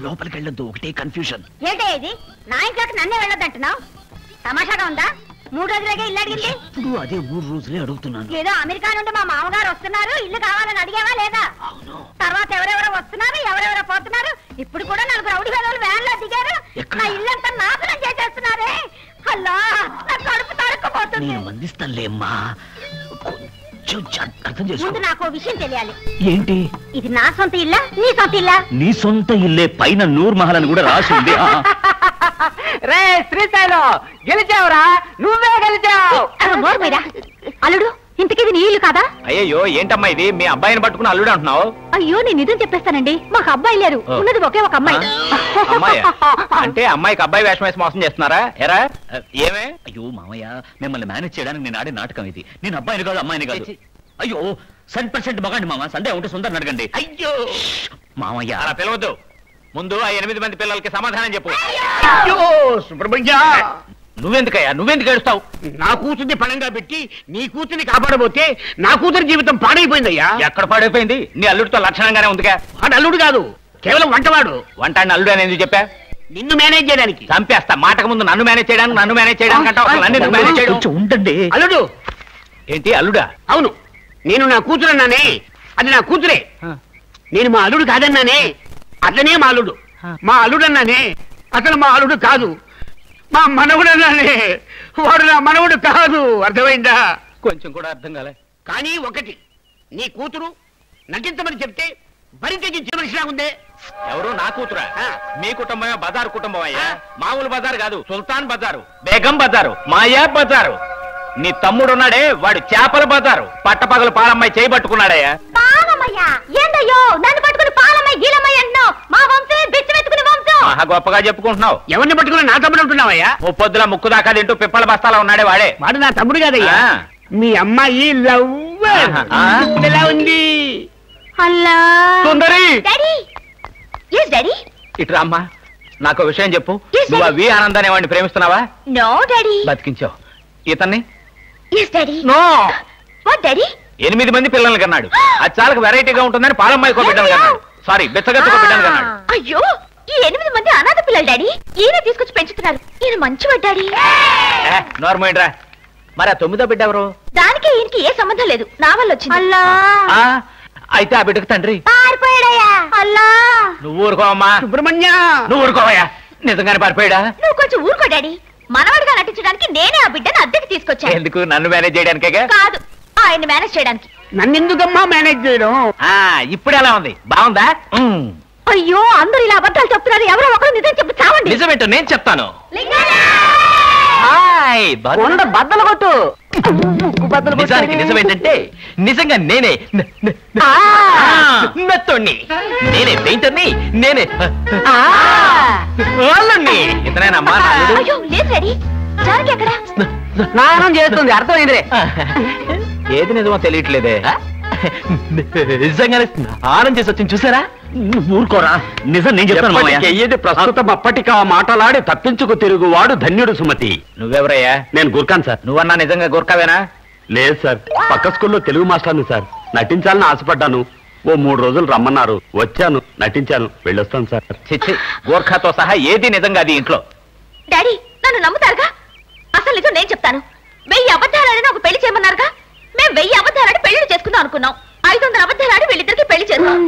లోపలికి వెళ్ళొద్దు, ఒకటే కన్ఫ్యూజన్. ఏంటే ఇది? నా ఇంట్లోకి నన్నే వెళ్ళొద్దంటున్నావు? తమాషాగా ఉందా? 3 రోజులకే ఇల్లు అడిగింది. ఇప్పుడు అదే 3 రోజులే అడుగుతున్నాను. ఏదో అమెరికా నుండి మా మామగారు వస్తున్నారు, ఇల్లు కావాలని అడిగావా లేదా? తర్వాత ఎవరెవరో వస్తున్నారు, ఎవరెవరో పోతున్నారు. ఇప్పుడు కూడా 4 రౌడీ వేలు వ్యాన్లో దిగారు. నా ఇల్లంతా నాశనం చేసేస్తున్నారే. అల్లా, నా కడుపు తరుక్కుపోతుంది. నేను అందిస్తానులేమ్మా, కొంచెం అర్థం చేసుకో. ముందు నాకు విషయం తెలియాలి. ఏంటి? ఇది నా సొంత ఇల్లా, నీ సొంత ఇల్లా? నీ సొంత ఇల్లే, పైన నూర్ మహల్ అని కూడా రాసి ఉంది. రే శ్రీశైలం, గెలిచావురా, నువ్వే గెలిచావు. అల్లుడు, ఇంతకిది నీ ఇల్లు కాదా? అయ్యో ఏంటమ్మా ఇది, మీ అబ్బాయిని పట్టుకుని అల్లుడు అంటున్నావు? అయ్యో, నేను నిజం చెప్పేస్తానండి, మాకు అబ్బాయి లేరు, ఉన్నది ఒకే ఒక అమ్మాయి. అమ్మాయి అంటే అమ్మాయికి అబ్బాయి వేషం వేసి మోసం చేస్తున్నారా? ఎరా ఏమే? అయ్యో మామయ్య, మిమ్మల్ని మేనేజ్ చేయడానికి నేను ఆడే నాటకం ఇది. నేను అబ్బాయిని కాదు, అమ్మాయిని కాదు. అయ్యో 100% మగాండి మామ, సందే ఉంటే సుందరని అడగండి. అయ్యో మామయ్య అలా పిలవద్దు, ముందు ఆ 8 మంది పిల్లలకి సమాధానం చెప్పు. అయ్యో సుబ్రహ్మణ్య, నువ్వెందుకు ఏడుస్తావు? నా కూతుర్ని పణంగా పెట్టి నీ కూతుర్ని కాపాడబోతే నా కూతురి జీవితం పాడైపోయిందయ్యా. ఎక్కడ పాడైపోయింది? నీ అల్లుడితో లక్షణంగానే ఉందిగా. వాడు అల్లుడు కాదు, కేవలం వంటవాడు. వంటాన్ని అల్లుడు అని ఎందుకు చెప్పా? నిన్ను మేనేజ్ చేయడానికి. చంపేస్తా, మాటకు ముందు నన్ను మేనేజ్ చేయడానికి అంటావు. మేనేజ్ చేయడం ఉండండి. అల్లుడు ఏంటి అల్లుడా? అవును, నేను నా కూతురు అన్నానే, అది నా కూతురే. నేను మా అల్లుడు కాదన్నానే, అతనే మా అల్లుడు. మా అల్లుడు అన్నానే, అతను మా అల్లుడు కాదు. మా మనవుడు అన్నానే, వాడు నా మనవుడు కాదు. అర్థమైందా? కొంచెం కూడా అర్థం కాలే. కానీ ఒకటి, నీ కూతురు నటించమని చెప్తే బరి తెగించే మనిషిలా ఉందే. ఎవరు? నా కూతురా? మీ కుటుంబమే బజారు కుటుంబం అయ్యా. మామూలు బజారు కాదు, సుల్తాన్ బజారు, బేగం బజారు, మాయా బజారు. నీ తమ్ముడు ఉన్నాడే, వాడు చేపల బజారు. పట్టపగలు పాలమ్మాయి చేయబట్టుకున్నాడయ్యా. ఏందయ్యో నన్ను పట్టుకుని పాలమ్మాయి గీలమ్మాయి అంటున్నావు? మా వంశే బిచ్చమెత్తుకుని వంశం. మహా గొప్పగా చెప్పుకుంటున్నావు. ఎవరిని పట్టుకుని నా తమ్ముడు అంటున్నావయ్యా? ముప్పొద్దుల ముక్కు దాకా తింటూ పిప్పల బస్తాలా ఉన్నాడే వాడే. వాడు నా తమ్ముడు కాదయ్యా, మీ అమ్మాయి లవ్ ఎలా ఉంది? అల్లా సుందరి, డాడీ ఇట్రా అమ్మా, నాకు విషయం చెప్పు. నువ్వు ఆ వి ఆనంద్ అనే వాడిని ప్రేమిస్తున్నావా? No daddy. బతికించావు. ఇతన్ని? yes daddy. No. What daddy? 8 మంది పిల్లల్ని కన్నాడు. అది చాలా వెరైటీగా ఉంటుందని పాలమ్మాయికో బిడ్డను కన్నాడు. సారీ, బెచ్చగత్తుకో బిడ్డను కన్నాడు. అయ్యో, ఈ 8 మంది అనాథ పిల్లలు డాడీ. ఈయన తీసుకొచ్చి పెంచుతున్నారు. ఈయన మంచివాడు డాడీ. నార్మల్. మరి ఆ 9వ బిడ్డ ఎవరు? దానికి ఈయనకి ఏ సంబంధం లేదు, నా వల్ల వచ్చింది. అల్లా, అయితే ఆ బిడ్డకు తండ్రి పారిపోయాడయ్యా. అల్లా, నువ్వు ఊరుకోవమ్మా. సుబ్రహ్మణ్య, నువ్వు ఊరుకోవయ్యా. నిజంగానే పారిపోయాడా? నువ్వు కొంచెం ఊరుకో డాడీ. మనవాడిగా నటించడానికి నేనే ఆ బిడ్డను అద్దెకి తీసుకొచ్చాను. ఎందుకు? నన్ను మేనేజ్ చేయడానికే కాదు, ఆయన మేనేజ్ చేయడానికి. నన్నెందుకమ్మా మేనేజ్ చేయడం? ఇప్పుడు ఎలా ఉంది? బాగుందా? అయ్యో, అందరూ ఇలా అబద్ధాలు చెప్తున్నారు. ఎవరో ఒకరు నిజం చెప్పు చావండి. నిజమేంటో నేను చెప్తాను. బద్దలు కొట్టు. నిజానికి నిజమేంటంటే నిజంగా నేనే మెత్తోణ్ణి, నేనే పెయింటర్ని, నేనే వాళ్ళని. ఇతనేనమ్మా నాలుడు. అయ్యో లేదు డాడీ, జానకి ఎక్కడ? స్నానం చేస్తుంది. అర్థమైందిరే. ఏది నిజమో తెలియట్లేదే. నిజంగానే స్నానం చేసి వచ్చింది చూసారా? ఊరుకోరా, నిజం నేను చెప్తాను. ఏది ప్రస్తుతం అప్పటికా మాటలాడి తప్పించుకు తిరుగువాడు ధన్యుడు సుమతి. నువ్వెవరయ్యా? నేను గుర్కాన్ సార్. నువ్వన్నా నిజంగా గుర్కావేనా? లేదు సార్, పక్క స్కూల్లో తెలుగు మాస్టర్ని సార్. నటించాలని ఆశపడ్డాను. ఓ 3 రోజులు రమ్మన్నారు, వచ్చాను, నటించాను, వెళ్ళొస్తాను సార్. చిచ్చి, గోర్ఖాతో సహా ఏది నిజంగా అది ఇంట్లో. డాడీ, నన్ను నమ్ముతారుగా? అసలు నిజం నేను చెప్తాను. 1000 అబద్ధాలని ఒక పెళ్లి చేయమన్నారుగా. మేము 1000 అబద్ధాలని పెళ్లి చేసుకుందాం అనుకున్నాం. 500 అబద్ధాలని వీళ్ళిద్దరికి పెళ్లి చేస్తాం.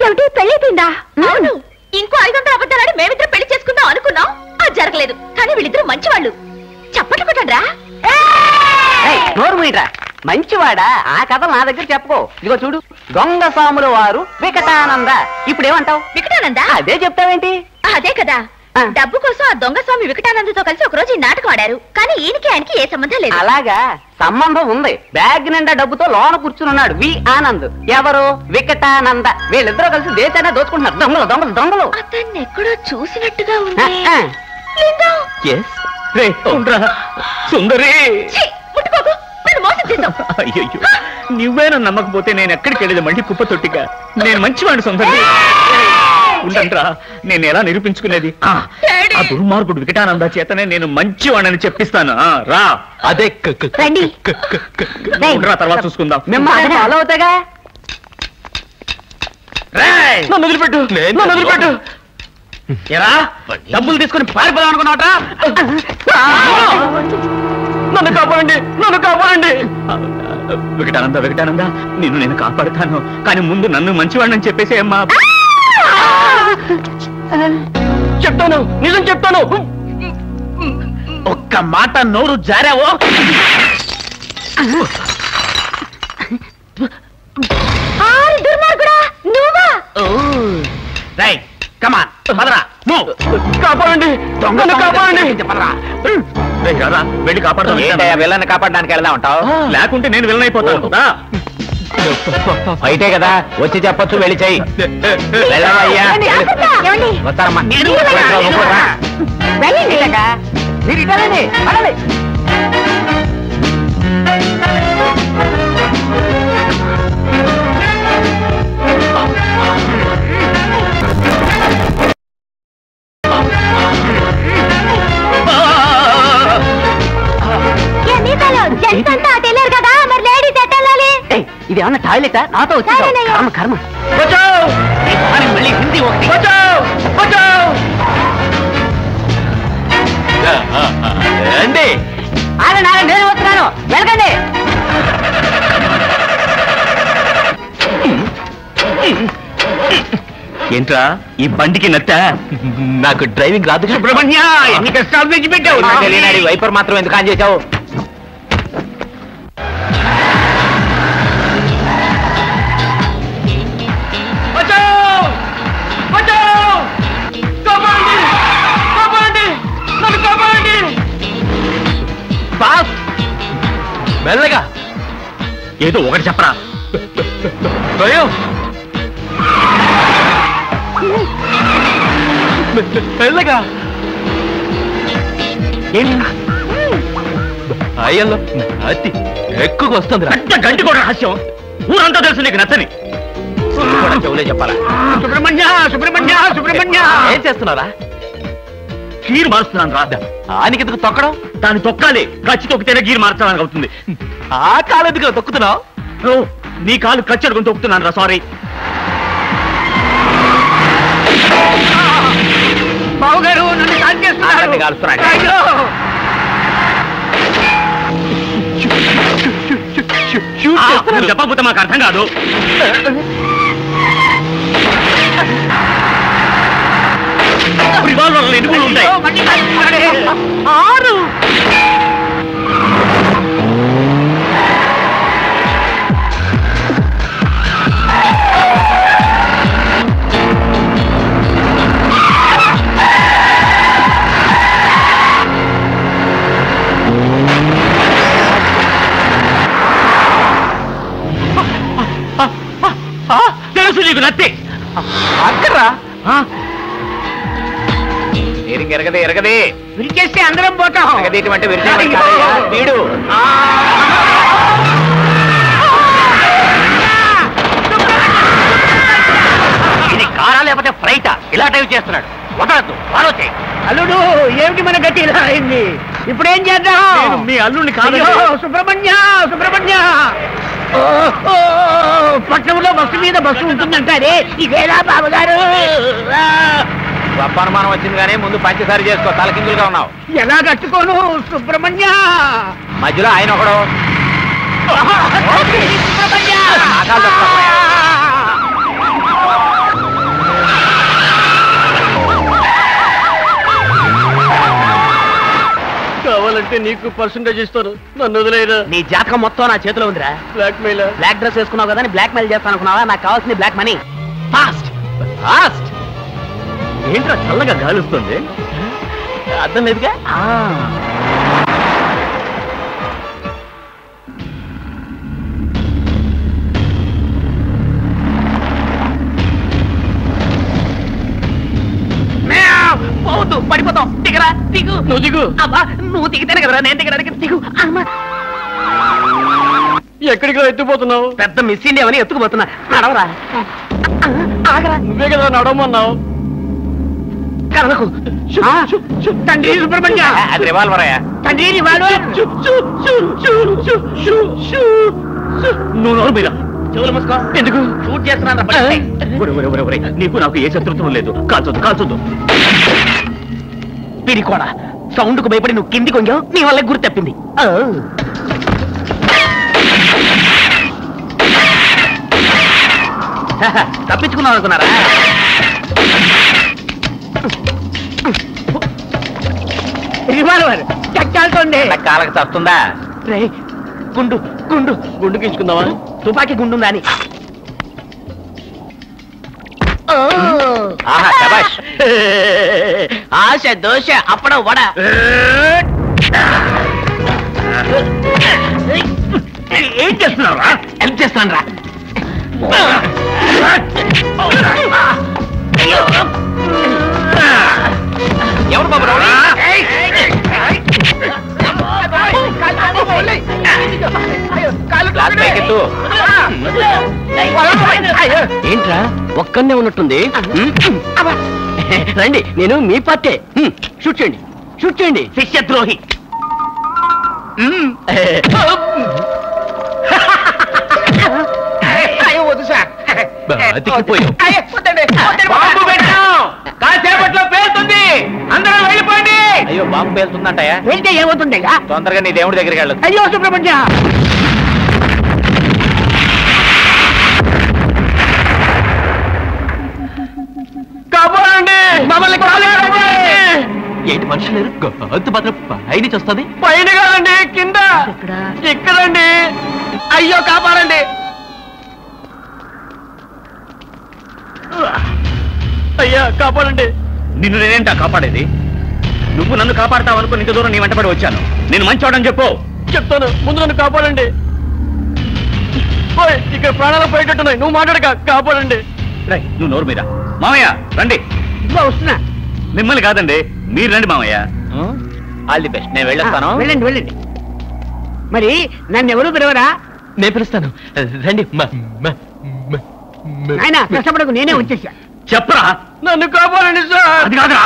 ఏమిటి, పెళ్లి అయిపోయిందా? అవును. ఇంకో 500 అబద్ధాలని మేమిద్దరు పెళ్లి చేసుకుందాం అనుకున్నాం. అది జరగలేదు. కానీ వీళ్ళిద్దరు మంచివాళ్ళు. చప్పట్లు కొట్టండిరా. నోరు మీట్రా. మంచివాడా? ఆ కథ నా దగ్గర చెప్పుకో. ఇదిగో చూడు, దొంగ సాముల వారు వికటానంద. ఇప్పుడు ఏమంటావు? వికటానంద? అదే చెప్తావేంటి? అదే కదా, డబ్బు కోసం ఆ దొంగ స్వామి వికటానందతో కలిసి ఒకరోజు ఈ నాటకం ఆడారు. కానీ ఈయనకి ఆయనకి ఏ సంబంధం లేదు. అలాగా? సంబంధం ఉంది. బ్యాగ్ నిండా డబ్బుతో లోన కూర్చున్నాడు వి ఆనంద్. ఎవరు? వికటానంద. వీళ్ళిద్దరూ కలిసి దేశాన్ని దోచుకుంటున్నారు. దొంగలు దొంగలు దొంగలు. అతన్ని ఎక్కడో చూసినట్టుగా ఉంది. సుందరి, ముట్టుకోకు, నన్ను మోసం చేద్దాం. అయ్యో, నువ్వేనా నమ్మకపోతే నేను ఎక్కడికి వెళ్ళేది? మళ్ళీ కుప్ప తొట్టిగా. నేను మంచివాడిని సుందరి. ఉండంట్రా, నేను ఎలా నిరూపించుకునేది? ఆ దుర్మార్గుడు వికటానంద చేతనే నేను మంచివాడని చెప్పిస్తాను. రా, అదే తర్వాత చూసుకుందాం. మిమ్మల్ని ఫాలో అవుతాగా. నన్ను వదిలిపెట్టు, నన్ను వదిలిపెట్టు. ఎరా డబ్బులు తీసుకుని పారిపోదాం అనుకున్నావట నన్ను కాపాడండి నన్ను కాపాడండి వికటానంద వికటానంద నిన్ను నేను కాపాడుతాను కానీ ముందు నన్ను మంచివాడిని చెప్పేసి అమ్మా చెప్తాను నిజం చెప్తాను ఒక్క మాట నోరు జారావో రైట్ కమాన్ పదరా కాపాడండి దొంగను కాపాడండి పదరా వెళ్ళి కాపాడుతాను వెళ్ళని కాపాడడానికి వెళ్దా ఉంటావు లేకుంటే నేను వెళ్ళనైపోతాను అయితే కదా వచ్చి చెప్పొచ్చు వెళ్ళి చెయ్యి వెళ్ళవయ్యా వస్తారమ్మా మీరు ఇటాలండి ఇది ఏమన్నా టాయిలెటా నాతో వచ్చి కర్మ కర్మ మళ్ళీ హిందీ అండి ఆగండి ఆగండి నేను వస్తున్నాను వెళ్ళకండి ఏంట్రా ఈ బండికి నత్త నాకు డ్రైవింగ్ రాదు సుబ్రహ్మణ్య ఎన్ని కష్టాలు తెచ్చిపెట్టావు వైపర్ మాత్రం ఎందుకు ఆన్ చేశావు మెల్లగా ఏదో ఒకటి చెప్పరా మెల్లగా అయ్యల్లో అతి ఎక్కువ వస్తుంది పెద్ద గంటి కూడా రహస్యం ఊరంతా తెలుసు నీకు నచ్చని చెవులే చెప్పాలా సుబ్రహ్మణ్య సుబ్రహ్మణ్య సుబ్రహ్మణ్య ఏం చేస్తున్నారా గీరు మారుస్తున్నాను రా ఆనికి ఎందుకు తొక్కడం దాన్ని తొక్కాలి కచ్చి తొక్కితేనే గీరు మార్చడానికి అవుతుంది ఆ కాలు ఎందుకు తొక్కుతున్నావు నీ కాలు కచ్చి అడుగుని తొక్కుతున్నాను రా సారీ బావగారు నన్ను కాల్ చేస్తున్నారు కాలుస్తున్నాడు అయ్యో చెప్పకపోతే మాకు అర్థం కాదు రివాల్వర్లు ఎన్ని కూడా ఉంటాయి మళ్ళీ కాల్ చేస్తున్నాడే. 6 తెలుసు నీకు నత్తి అక్కర్రా ఎరగదే ఎరగదే విరిచేస్తే అందరం పోతాం ఎరగదేటువంటి వీడు ఇది కారా లేకపోతే ఫ్రైటా ఇలా టైప్ చేస్తున్నాడు వదలద్దు ఆలోచే అల్లుడు ఏమిటి మన గట్టి ఇలా అయింది ఇప్పుడేం చేద్దాం నేను మీ అల్లుడిని కాదు అయ్యో, సుబ్రహ్మణ్య సుబ్రహ్మణ్య ఓహో, పట్నంలో బస్సు మీద బస్సు ఉంటుందంటారే ఇదేనా బాబుగారు గొప్ప అనుమానం వచ్చింది కానీ ముందు పంచసారి చేసుకో తలకిందులుగా ఉన్నావు ఎలా కట్టుకోను సుబ్రహ్మణ్య మధ్యలో ఆయన ఒకడు సుబ్రహ్మణ్య ఆకాలు తప్పుకోయా. కావాలంటే నీకు పర్సంటేజ్ ఇస్తాను నన్ను వదిలేరా నీ జాతకం మొత్తం నా చేతిలో ఉందిరా బ్లాక్ మెయిల్ బ్లాక్ డ్రెస్ వేసుకున్నావు కదా బ్లాక్ మెయిల్ చేస్తాను అనుకున్నావా నాకు కావాల్సింది బ్లాక్ మనీ ఫాస్ట్ ఫాస్ట్ ఏంట్రా చల్లగా గాలి వస్తుంది అర్థం లేదుగా పోవద్దు పడిపోతాం దిగరా దిగు నువ్వు దిగు అబ్బా నువ్వు దిగితేనే కదరా నేను దిగడానికి దిగు అమ్మా ఎక్కడికి ఎత్తుపోతున్నావు పెద్ద మిస్ ఇండియా అని ఎత్తుకుపోతున్నా నడవరా ఆగరా నువ్వే కదా నడవమన్నావు కదలకు తండ్రి సుబ్రహ్మణ్య అది రివాల్వర్ అయ్యా తండ్రి రివాల్వర్ నువ్వు నోరు మీద చెవులు మూసుకో. ఎందుకు షూట్ చేస్తున్నాను. నీకు నాకు ఏ శత్రుత్వం లేదు. కాల్చొద్దు. పిరికోడా, సౌండ్ కు భయపడి నువ్వు కింది కొంగావు, నీ వల్ల గురి తప్పింది. తప్పించుకున్నావు అనుకున్నారా? రివాల్వర్ చక్కాలుతోంది. కాలకు తప్పుతుందా? రే గుండు గీసుకుందామా? తుపాకీ గుండుందా అని. ఆహా, శభాష్. ఆశ దోశ అప్పడం వడ. ఏం చేస్తున్నావురా? హెల్ప్ చేస్తాను రా. ఎవరు బాబు రౌడీ? క్లాస్ పైకెత్తు. ఏంట్రా ఒక్కనే ఉన్నట్టుంది? రండి, నేను మీ పార్టీ. షూట్ చేయండి. శిష్య ద్రోహి. బాంబు పెట్టాం, కాసేపట్లో పేలుతుంది, అందరూ వెళ్ళిపోండి. అయ్యో, బాంబు పేలుతుందంటయా? వెళ్తే ఏమవుతుంది? తొందరగా నీ దేవుడి దగ్గరికి వెళ్ళదు. అయ్యో సుబ్రహ్మణ్య, కాపాడండి మమ్మల్ని. ఏంటి మనుషులు గొంతు మాత్రం పైన వస్తుంది? పైన కాదండి, కింద. ఇక్కడండి. అయ్యో కాపాడండి. అయ్యా కాపాడండి. నిన్ను నేనేంటా కాపాడేది? నువ్వు నన్ను కాపాడతావు అనుకుని ఇంత దూరం నీ వెంటబడి వచ్చాను. నేను మంచోడని చెప్పు. చెప్తాను, ముందు నన్ను కాపాడండి. ఇక్కడ ప్రాణాలు పోయేటట్టున్నాయి, నువ్వు మాట్లాడక. కాపాడండి. నువ్వు నోరు మీద. మామయ్య రండి. వస్తున్నా. మిమ్మల్ని కాదండి, మీరు రండి మామయ్య. All the best. నేను వెళ్ళొస్తాను. వెళ్ళండి. మరి నన్ను ఎవరు పిలవరా? నేను పిలుస్తాను, రండి. ఆయన కష్టపడకు, నేనే వచ్చేసా. చెప్పరా. నన్ను కాపాడండి సార్. అది కాదురా,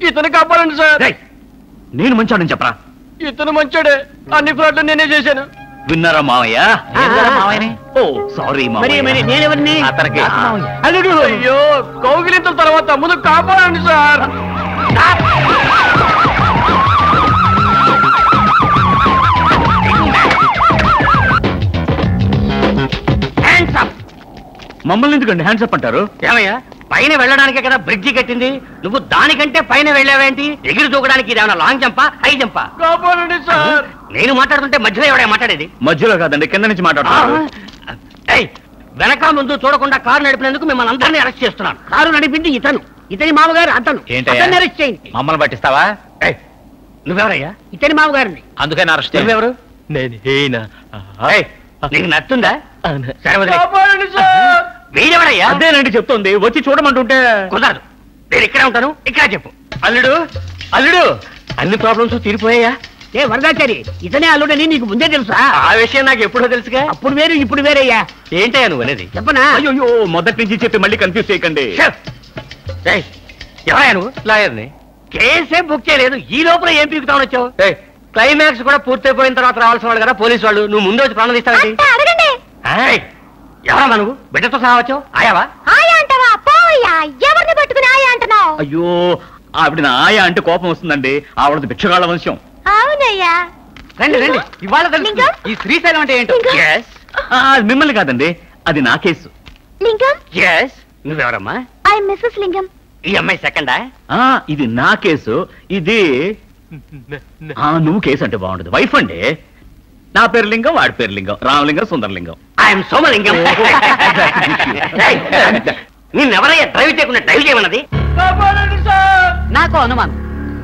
ఇతను కాపాడండి సార్. నేను మంచోడని చెప్పరా. ఇతను మంచోడే, అన్ని ఫ్రాడ్లు నేనే చేశాను. విన్నారా మావయ్య? ఓ సారీ మరి నేనెవరిని? అతనికి అల్లుడు. అయ్యో, కౌగిలింతల తర్వాత ముందు కాపాడండి సార్. మమ్మల్ని ఎందుకండి హ్యాండ్స్ అప్ అంటారు? ఏమయ్యా, పైన వెళ్ళడానికే కదా బ్రిడ్జి కట్టింది, నువ్వు దానికంటే పైన వెళ్ళావేంటి? ఎగిరి దూకడానికి ఇదేమన్నా లాంగ్ జంపా, హై జంపా? కాపాడండి సార్. నేను మాట్లాడుతుంటే మధ్యలో ఎవడే మాట్లాడేది? మధ్యలో కాదండి, కింద నుంచి మాట్లాడుతున్నారు. వెనక ముందు చూడకుండా కారు నడిపినందుకు మిమ్మల్ని అందరినీ అరెస్ట్ చేస్తున్నాను. కారు నడిపింది ఇతని మామగారు. అతను అరెస్ట్ చేయండి. మమ్మల్ని పట్టిస్తావా? నువ్వెవరయ్యా? ఇతని మామగారిని. అందుకని అరెస్ట్. నువ్వెవరు? నీకు నచ్చుందా? వీడెవడయ్యా? అదేనండి చెప్తోంది, వచ్చి చూడమంటుంటే. కుదరదు, నేను ఇక్కడే ఉంటాను. ఇక్కడ చెప్పు. అల్లుడు అన్ని ప్రాబ్లమ్స్ తీరిపోయాయా? ఏ వరదాచారి, ఇతనే అల్లుడని నీకు ముందే తెలుసా? ఆ విషయం నాకు ఎప్పుడో తెలుసుగా. అప్పుడు వేరు ఇప్పుడు వేరయ్యా. ఏంటయ్యా నువ్వు అనేది? చెప్పనా? అయ్యో, మొదటి నుంచి చెప్పి మళ్ళీ కన్ఫ్యూజ్ చేయకండి. ఎవరయ్యా నువ్వు? లాయర్ని. కేసే బుక్ చేయలేదు, ఈ లోపల ఏం పీకుతామని వచ్చావు? క్లైమాక్స్ కూడా పూర్తయిపోయిన తర్వాత రావాల్సిన వాళ్ళు కదా పోలీసు వాళ్ళు. నువ్వు ముందు వచ్చి ప్రాణం తీస్తావేంటి? ఎవరమ్మా నువ్వు? బిడ్డతో సహా వచ్చావు? ఆయావా? ఆయా అంటావా? పోయా, ఎవరిని పట్టుకుని ఆయా అంటున్నావు? అయ్యో, ఆవిడ ఆయా అంటే కోపం వస్తుందండి. ఆవిడది భిక్షగాళ్ళ వంశం. అవునయ్యా. రండి ఇవాళ లింగం? ఈ శ్రీశైలం అంటే ఏంటో. అది మిమ్మల్ని కాదండి, అది నా కేసు. లింగం, నువ్వెవరమ్మా? ఐ మిస్సెస్ లింగం. ఈ అమ్మాయి సెకండా? ఇది నా కేసు. ఇది నువ్వు కేసు అంటే బాగుండదు. వైఫ్ అండి. నా పేరు లింగం, వాడి పేరు లింగం. రామలింగం, సుందరలింగం. ఐఎమ్ సోమలింగం. నిన్నెవరయ్యా డ్రైవ్ చేయకుండా డ్రైవ్ చేయమన్నది? నాకు అనుమానం,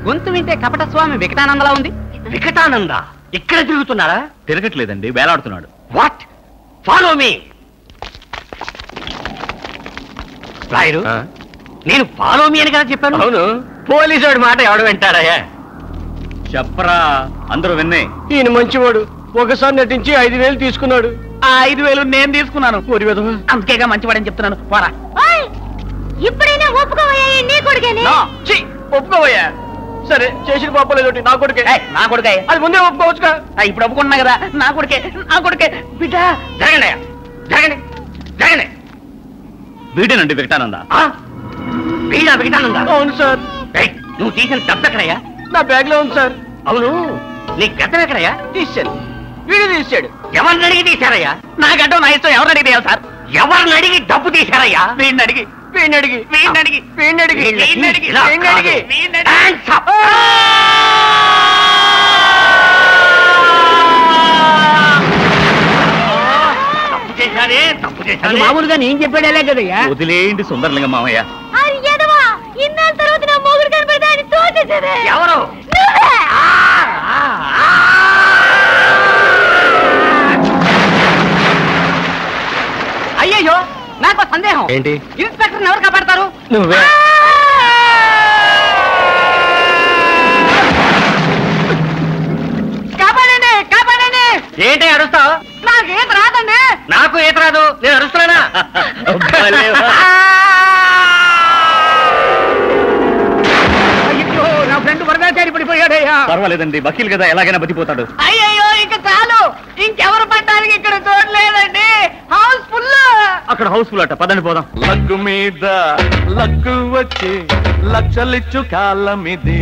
గొంతు వింటే కపట స్వామి వికటానందలా ఉంది. వికటానంద ఇక్కడ తిరుగుతున్నారా? తిరగట్లేదండి, వేలాడుతున్నాడు. వాట్? Follow me. రాయరు, నేను ఫాలో మీ అని కదా చెప్పాను. అవును, పోలీసు వాడి మాట ఎవడు వింటాడయ్యా? చెప్పరా, అందరూ విన్నే. ఈయన మంచివాడు, ఒకసారి నటించి 5,000 తీసుకున్నాడు. ఆ 5,000 నేను తీసుకున్నాను. అందుకేగా మంచివాడని చెప్తున్నాను. పోరా. ఇప్పుడైనా ఒప్పుకోవయ్యా, నీ కొడుకేనే. ఒప్పుకోవయ్యా. సరే చేసిన పాపలేదు నా కొడుకే. నా కొడుకే అది ముందే ఒప్పుకోవచ్చుగా. ఇప్పుడు ఒప్పుకున్నా కదా, నా కొడుకే నా కొడుకే. బిడ్డ జరగండి జరగండి జరగండి. వీడేనండి వికటానంద. వీడా వికటానందా? అవును సార్. నువ్వు తీసిన డబ్బు ఎక్కడయ్యా? నా బ్యాగ్ లో ఉంది సార్. అవును, నీ గతం ఎక్కడయ్యా? తీసాను. వీడు తీసాడు. ఎవరిని అడిగి తీశారయ్యా? నా గడ్డం నా ఇష్టం, ఎవరిని అడిగి సార్? ఎవరిని అడిగి డబ్బు తీశారయ్యా? వీడిని అడిగి వీడిని అడిగి వీడిని అడిగి వీడిని అడిగి వీడిని అడిగి ఇలా వీడిని అడిగి కాదు. వీడిని అడిగి. Hands up. తప్పు చేశానే, తప్పు చేశానే. మామూలుగా నేను చెప్పాడేలే కదయ్యా. వదిలేయండి సుందరలింగం మామయ్య. ఇన్నాళ్ళ తర్వాత నా మొగుడు కనపడతా అని తోచేసేదే. ఎవరు? నువ్వే. అయ్యయ్యో, నాకు సందేహం. ఏంటి? ఇన్స్పెక్టర్ ఎవరు కాపాడతారు? నువ్వే. కాపాడండి కాపాడండి. ఏంటి అరుస్తావు? నాకు ఈత రాదండి. నాకు ఈత రాదు, నేను అరుస్తున్నానా? అయ్యో, నా ఫ్రెండ్ వరదాచారి పడిపోయాడయ్యా. పర్వాలేదండి, వకీల్ కదా, ఎలాగైనా బతిపోతాడు. అయ్యయ్యో, ఇక చాలు. ఇంకెవరు పడ్డానికి ఇక్కడ చూడలేదండి. House full. అక్కడ హౌస్ఫుల్ అట్ట, పదండి పోదాం. లగ్గు మీద లగ్గు వచ్చి లక్షలిచ్చు కాలమిది.